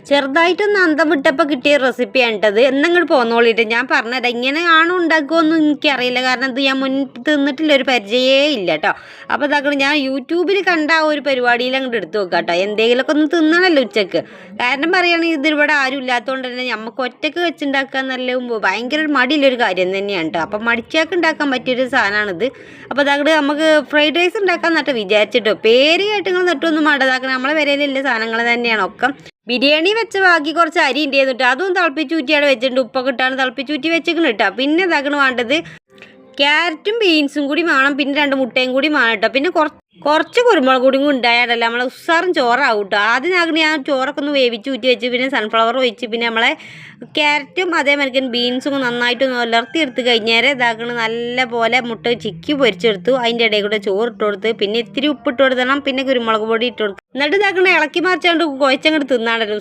ചെറുതായിട്ടൊന്ന് അന്തം വിട്ടപ്പോൾ കിട്ടിയ റെസിപ്പിയാണ് കേട്ടത്. എന്നങ്ങോട്ട് പോന്നോളിട്ട് ഞാൻ പറഞ്ഞുതരാം. ഇങ്ങനെ ആണോ ഉണ്ടാക്കുമോയെന്നും എനിക്കറിയില്ല, കാരണം ഇത് ഞാൻ മുൻ തിന്നിട്ടില്ല, ഒരു പരിചയമേ ഇല്ല കേട്ടോ. അപ്പോൾ ഇതാക്കണം, ഞാൻ യൂട്യൂബിൽ കണ്ട ആ ഒരു പരിപാടിയിൽ അങ്ങോട്ട് എടുത്തു വെക്കാം കേട്ടോ. എന്തെങ്കിലുമൊക്കെ ഒന്ന് തിന്നണമല്ലോ ഉച്ചക്ക്. കാരണം പറയുകയാണെങ്കിൽ ഇതിവിടെ ആരും ഇല്ലാത്തതുകൊണ്ട് തന്നെ നമുക്ക് ഒറ്റയ്ക്ക് വെച്ചുണ്ടാക്കുക നല്ല ഭയങ്കര മടിയുള്ളൊരു കാര്യം തന്നെയാണ് കേട്ടോ. അപ്പം മടിച്ചാക്ക് ഉണ്ടാക്കാൻ പറ്റിയൊരു സാധനമാണിത്. അപ്പോൾ ഇതാക്കട്ട് നമുക്ക് ഫ്രൈഡ് റൈസ് ഉണ്ടാക്കാൻ നട്ടോ വിചാരിച്ചിട്ടോ. പേര് കേട്ട് നിങ്ങൾ നട്ടൊന്നും മാണ്ടതാക്കണം, നമ്മളെ വിരയിലുള്ള സാധനങ്ങൾ തന്നെയാണ് ഒക്കെ. ബിരിയാണി വെച്ച ബാക്കി കുറച്ച് അരി ഉണ്ട് എന്നിട്ട് അതും തിളപ്പിച്ചൂറ്റിയാണ് വെച്ചിട്ടുണ്ട്. ഉപ്പൊക്കെ ഇട്ടാണ് തിളപ്പിച്ചൂറ്റി വെച്ചിരിക്കണം കേട്ടോ. പിന്നെ ഇതാക്കണം വേണ്ടത് ക്യാരറ്റും ബീൻസും കൂടി വേണം, പിന്നെ 2 മുട്ടയും കൂടി വേണം കേട്ടോ. പിന്നെ കുറച്ച് കുരുമുളക് കൂടി ഉണ്ടായാലല്ല നമ്മളെ ഉസാറും ചോറാവും കേട്ടോ. ആദ്യം ഞാൻ ചോറൊക്കെ ഒന്ന് വേവിച്ച് ഊറ്റി വെച്ച് പിന്നെ സൺഫ്ലവർ ഒഴിച്ച് പിന്നെ നമ്മളെ ക്യാരറ്റും അതേമാതിരി ബീൻസും നന്നായിട്ടൊന്ന് ഉലർത്തി എടുത്ത് കഴിഞ്ഞാൽ ഇതാക്കണം നല്ല പോലെ മുട്ട ചിക്കി പൊരിച്ചെടുത്തു. അതിൻ്റെ ഇടയിൽ കൂടെ ചോറ് ഇട്ട് കൊടുത്ത് പിന്നെ ഇത്തിരി ഉപ്പിട്ട് കൊടുത്തണം, പിന്നെ കുരുമുളക് പൊടി ഇട്ട് കൊടുക്കും. എന്നിട്ട് ഇതാക്കണം ഇളക്കി മറിച്ചാണ്ട് കുഴച്ചങ്ങോട്ട് തിന്നാണല്ലോ.